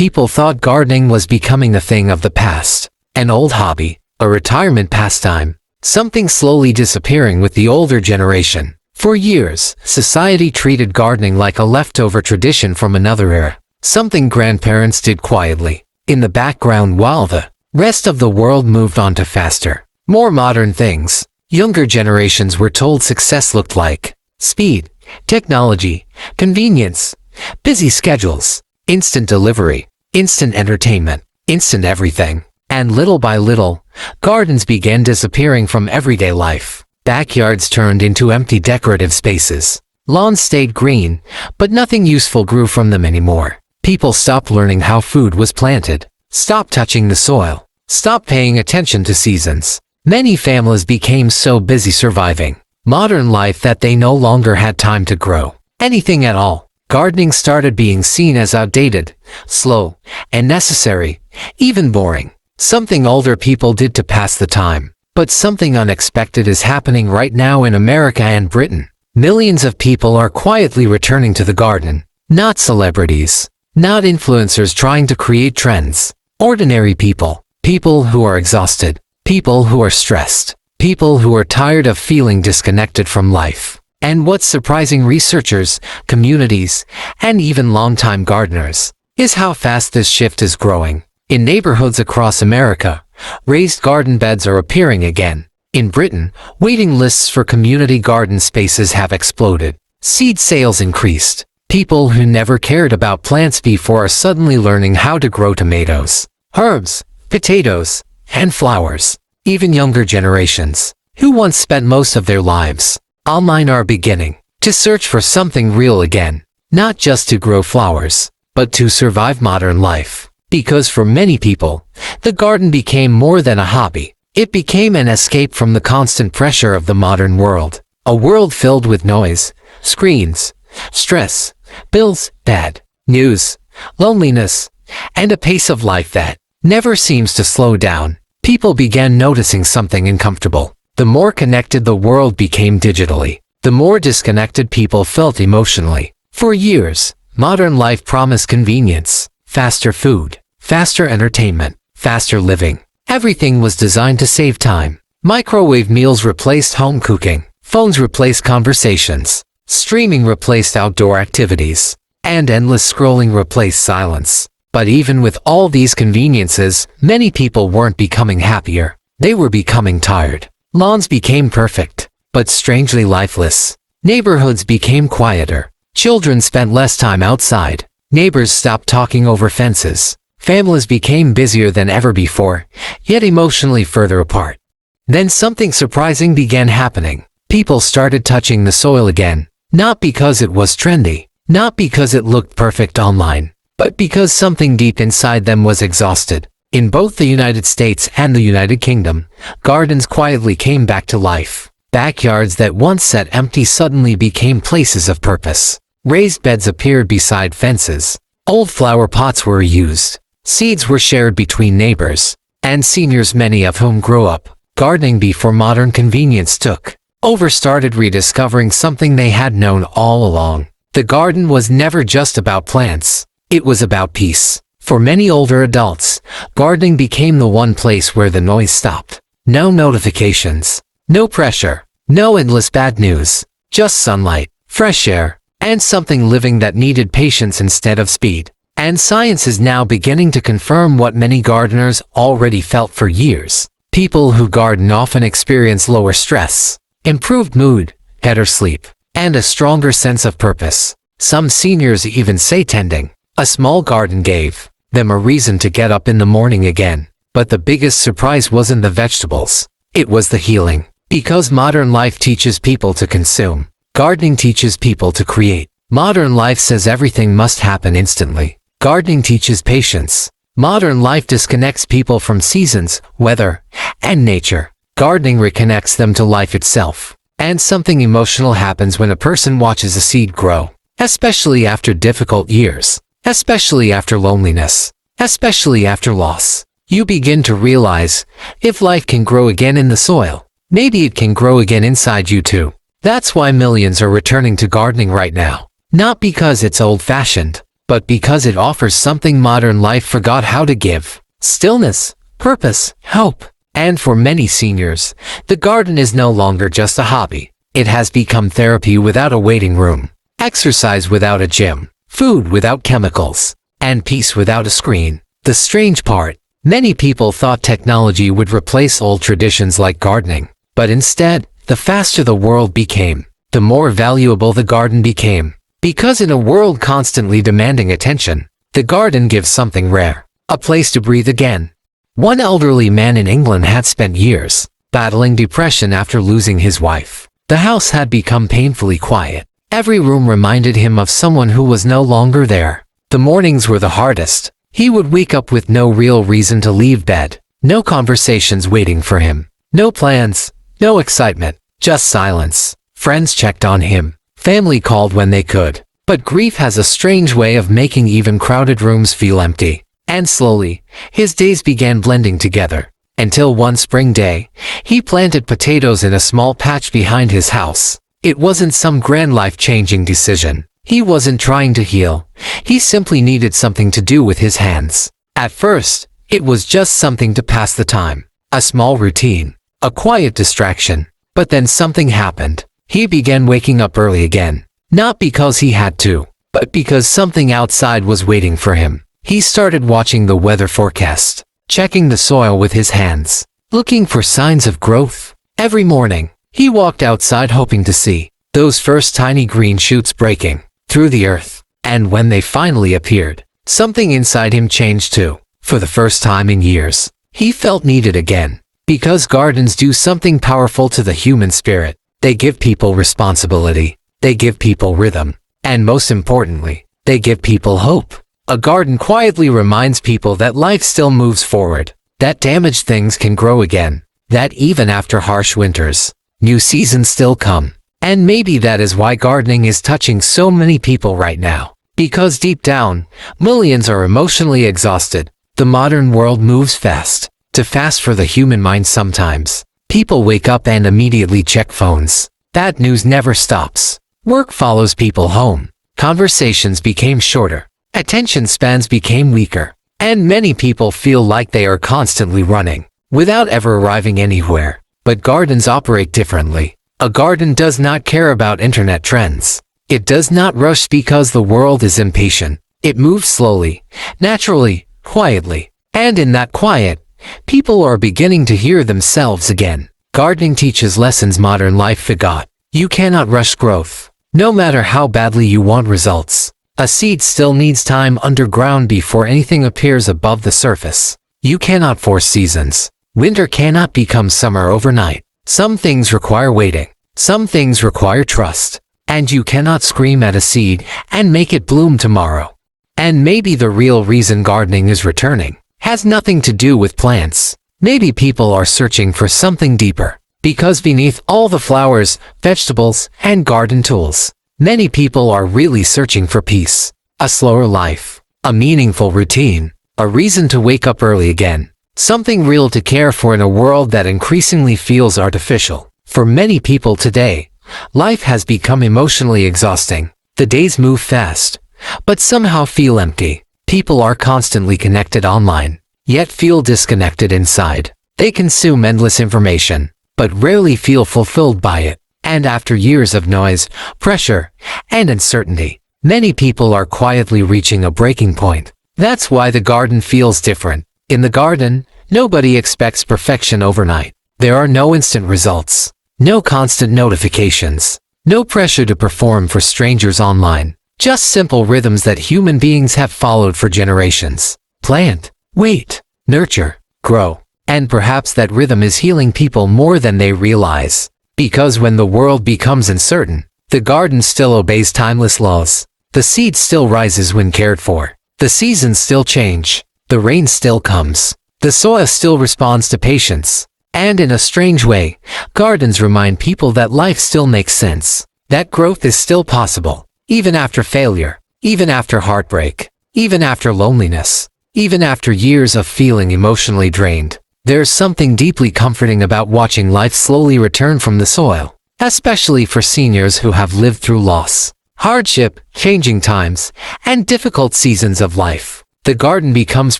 people thought gardening was becoming a thing of the past, an old hobby, a retirement pastime, something slowly disappearing with the older generation. For years, society treated gardening like a leftover tradition from another era, something grandparents did quietly, in the background while the rest of the world moved on to faster, more modern things. Younger generations were told success looked like speed, technology, convenience, busy schedules, instant delivery, instant entertainment, instant everything. And little by little, gardens began disappearing from everyday life. Backyards turned into empty decorative spaces. Lawns stayed green, but nothing useful grew from them anymore. People stopped learning how food was planted, stopped touching the soil, stopped paying attention to seasons. Many families became so busy surviving modern life that they no longer had time to grow anything at all. Gardening started being seen as outdated, slow, and necessary, even boring. Something older people did to pass the time. But something unexpected is happening right now in America and Britain. Millions of people are quietly returning to the garden. Not celebrities, not influencers trying to create trends. Ordinary people. People who are exhausted. People who are stressed. People who are tired of feeling disconnected from life. And what's surprising researchers, communities, and even longtime gardeners is how fast this shift is growing. In neighborhoods across America, raised garden beds are appearing again. In Britain, waiting lists for community garden spaces have exploded. Seed sales increased. People who never cared about plants before are suddenly learning how to grow tomatoes, herbs, potatoes, and flowers. Even younger generations, who once spent most of their lives online, are beginning to search for something real again. Not just to grow flowers, but to survive modern life. Because for many people, the garden became more than a hobby. It became an escape from the constant pressure of the modern world. A world filled with noise, screens, stress, bills, bad news, loneliness, and a pace of life that never seems to slow down. People began noticing something uncomfortable. The more connected the world became digitally, the more disconnected people felt emotionally. For years, modern life promised convenience, faster food, faster entertainment, faster living. Everything was designed to save time. Microwave meals replaced home cooking. Phones replaced conversations. Streaming replaced outdoor activities. And endless scrolling replaced silence. But even with all these conveniences, many people weren't becoming happier. They were becoming tired. Lawns became perfect, but strangely lifeless. Neighborhoods became quieter. Children spent less time outside. Neighbors stopped talking over fences. Families became busier than ever before, yet emotionally further apart. Then something surprising began happening. People started touching the soil again. Not because it was trendy, not because it looked perfect online, but because something deep inside them was exhausted. In both the United States and the United Kingdom, gardens quietly came back to life. Backyards that once sat empty suddenly became places of purpose. Raised beds appeared beside fences. Old flower pots were reused. Seeds were shared between neighbors. And seniors, many of whom grew up gardening before modern convenience took over, started rediscovering something they had known all along. The garden was never just about plants. It was about peace. For many older adults, gardening became the one place where the noise stopped. No notifications, no pressure, no endless bad news, just sunlight, fresh air, and something living that needed patience instead of speed. And science is now beginning to confirm what many gardeners already felt for years. People who garden often experience lower stress, improved mood, better sleep, and a stronger sense of purpose. Some seniors even say tending a small garden gave them a reason to get up in the morning again. But the biggest surprise wasn't the vegetables. It was the healing. Because modern life teaches people to consume, gardening teaches people to create. Modern life says everything must happen instantly. Gardening teaches patience. Modern life disconnects people from seasons, weather, and nature. Gardening reconnects them to life itself. And something emotional happens when a person watches a seed grow. Especially after difficult years. Especially after loneliness. Especially after loss. You begin to realize, if life can grow again in the soil, maybe it can grow again inside you too. That's why millions are returning to gardening right now. Not because it's old-fashioned, but but because it offers something modern life forgot how to give: stillness, purpose, hope. And for many seniors, the garden is no longer just a hobby. It has become therapy without a waiting room, exercise without a gym, food without chemicals, and peace without a screen. The strange part: many people thought technology would replace old traditions like gardening, but instead, the faster the world became, the more valuable the garden became. Because in a world constantly demanding attention, the garden gives something rare: a place to breathe again. One elderly man in England had spent years battling depression after losing his wife. The house had become painfully quiet. Every room reminded him of someone who was no longer there. The mornings were the hardest. He would wake up with no real reason to leave bed. No conversations waiting for him. No plans. No excitement. Just silence. Friends checked on him. Family called when they could. But grief has a strange way of making even crowded rooms feel empty. And slowly, his days began blending together. Until one spring day, he planted potatoes in a small patch behind his house. It wasn't some grand life-changing decision. He wasn't trying to heal. He simply needed something to do with his hands. At first, it was just something to pass the time. A small routine. A quiet distraction. But then something happened. He began waking up early again. Not because he had to, but because something outside was waiting for him. He started watching the weather forecast, checking the soil with his hands, looking for signs of growth. Every morning, he walked outside hoping to see those first tiny green shoots breaking through the earth. And when they finally appeared, something inside him changed too. For the first time in years, he felt needed again. Because gardens do something powerful to the human spirit. They give people responsibility. They give people rhythm. And most importantly, they give people hope. A garden quietly reminds people that life still moves forward, that damaged things can grow again, that even after harsh winters, new seasons still come. And maybe that is why gardening is touching so many people right now. Because deep down, millions are emotionally exhausted. The modern world moves fast, too fast for the human mind sometimes. People wake up and immediately check phones. Bad news never stops. Work follows people home. Conversations became shorter. Attention spans became weaker, and many people feel like they are constantly running, without ever arriving anywhere. But gardens operate differently. A garden does not care about internet trends. It does not rush because the world is impatient. It moves slowly, naturally, quietly. And in that quiet, people are beginning to hear themselves again. Gardening teaches lessons modern life forgot. You cannot rush growth, no matter how badly you want results. A seed still needs time underground before anything appears above the surface. You cannot force seasons. Winter cannot become summer overnight. Some things require waiting. Some things require trust. And you cannot scream at a seed and make it bloom tomorrow. And maybe the real reason gardening is returning has nothing to do with plants. Maybe people are searching for something deeper. Because beneath all the flowers, vegetables, and garden tools, many people are really searching for peace, a slower life, a meaningful routine, a reason to wake up early again, something real to care for in a world that increasingly feels artificial. For many people today, life has become emotionally exhausting. The days move fast, but somehow feel empty. People are constantly connected online, yet feel disconnected inside. They consume endless information, but rarely feel fulfilled by it. And after years of noise, pressure, and uncertainty, many people are quietly reaching a breaking point. That's why the garden feels different. In the garden, nobody expects perfection overnight. There are no instant results, no constant notifications, no pressure to perform for strangers online. Just simple rhythms that human beings have followed for generations. Plant, wait, nurture, grow. And perhaps that rhythm is healing people more than they realize. Because when the world becomes uncertain, the garden still obeys timeless laws. The seed still rises when cared for. The seasons still change. The rain still comes. The soil still responds to patience. And in a strange way, gardens remind people that life still makes sense. That growth is still possible. Even after failure. Even after heartbreak. Even after loneliness. Even after years of feeling emotionally drained. There's something deeply comforting about watching life slowly return from the soil, especially for seniors who have lived through loss. hardship, changing times, and difficult seasons of life. The garden becomes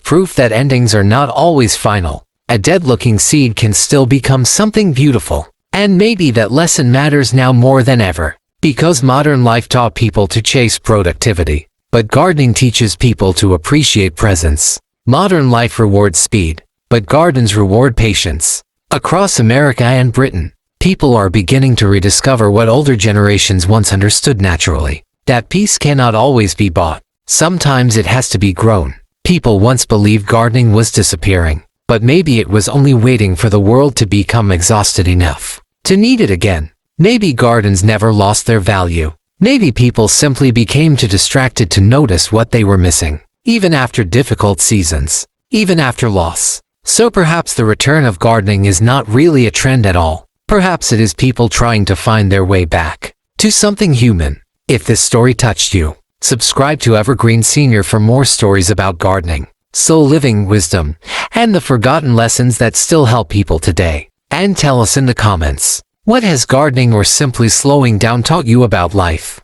proof that endings are not always final. A dead-looking seed can still become something beautiful. And maybe that lesson matters now more than ever. Because modern life taught people to chase productivity, but gardening teaches people to appreciate presence. Modern life rewards speed, but gardens reward patience. Across America and Britain, people are beginning to rediscover what older generations once understood naturally. That peace cannot always be bought. Sometimes it has to be grown. People once believed gardening was disappearing, but maybe it was only waiting for the world to become exhausted enough to need it again. Maybe gardens never lost their value. Maybe people simply became too distracted to notice what they were missing, even after difficult seasons, even after loss. So perhaps the return of gardening is not really a trend at all. Perhaps it is people trying to find their way back to something human. If this story touched you, subscribe to Evergreen Senior for more stories about gardening, soul living, wisdom, and the forgotten lessons that still help people today. And tell us in the comments, what has gardening or simply slowing down taught you about life?